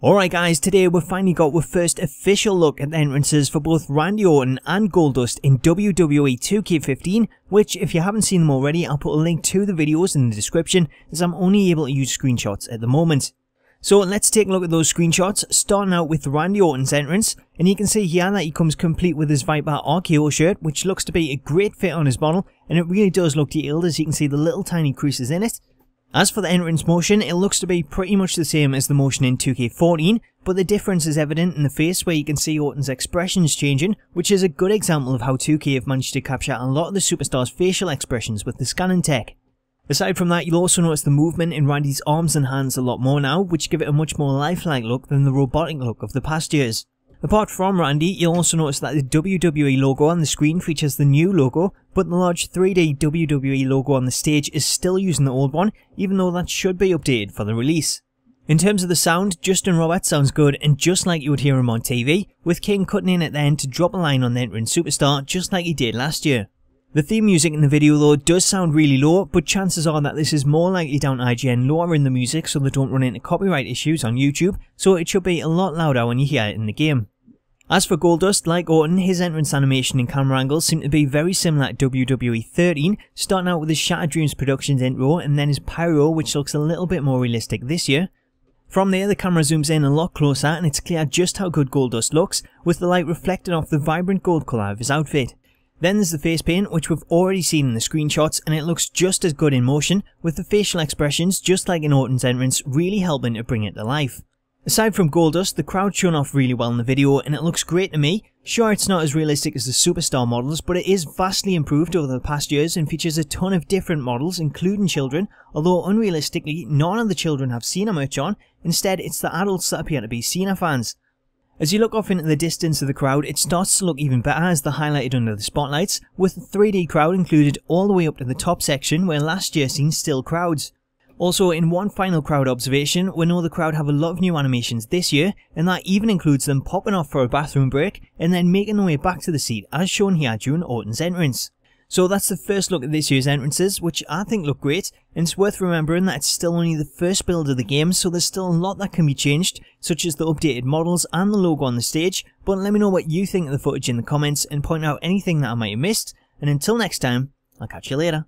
Alright guys, today we've finally got our first official look at the entrances for both Randy Orton and Goldust in WWE 2K15, which if you haven't seen them already, I'll put a link to the videos in the description as I'm only able to use screenshots at the moment. So let's take a look at those screenshots, starting out with Randy Orton's entrance, and you can see here that he comes complete with his Viper RKO shirt, which looks to be a great fit on his model, and it really does look detailed as you can see the little tiny creases in it. As for the entrance motion, it looks to be pretty much the same as the motion in 2K14, but the difference is evident in the face where you can see Orton's expressions changing, which is a good example of how 2K have managed to capture a lot of the superstars' facial expressions with the scanning tech. Aside from that, you'll also notice the movement in Randy's arms and hands a lot more now, which give it a much more lifelike look than the robotic look of the past years. Apart from Randy, you'll also notice that the WWE logo on the screen features the new logo, but the large 3D WWE logo on the stage is still using the old one, even though that should be updated for the release. In terms of the sound, Justin Roberts sounds good and just like you would hear him on TV, with King cutting in at the end to drop a line on the entrance superstar just like he did last year. The theme music in the video though does sound really low, but chances are that this is more likely down to IGN lowering the music so they don't run into copyright issues on YouTube, so it should be a lot louder when you hear it in the game. As for Goldust, like Orton, his entrance animation and camera angles seem to be very similar to WWE 13, starting out with his Shattered Dreams Productions intro and then his pyro, which looks a little bit more realistic this year. From there the camera zooms in a lot closer and it's clear just how good Goldust looks, with the light reflecting off the vibrant gold colour of his outfit. Then there's the face paint, which we've already seen in the screenshots, and it looks just as good in motion, with the facial expressions just like in Orton's entrance really helping to bring it to life. Aside from Goldust, the crowd shone off really well in the video and it looks great to me. Sure, it's not as realistic as the superstar models, but it is vastly improved over the past years and features a ton of different models, including children, although unrealistically, none of the children have Cena merch on. Instead, it's the adults that appear to be Cena fans. As you look off into the distance of the crowd, it starts to look even better as they're highlighted under the spotlights, with the 3D crowd included all the way up to the top section where last year seen still crowds. Also, in one final crowd observation, we know the crowd have a lot of new animations this year, and that even includes them popping off for a bathroom break and then making their way back to the seat as shown here during Orton's entrance. So that's the first look at this year's entrances, which I think look great, and it's worth remembering that it's still only the first build of the game, so there's still a lot that can be changed, such as the updated models and the logo on the stage, but let me know what you think of the footage in the comments and point out anything that I might have missed, and until next time, I'll catch you later.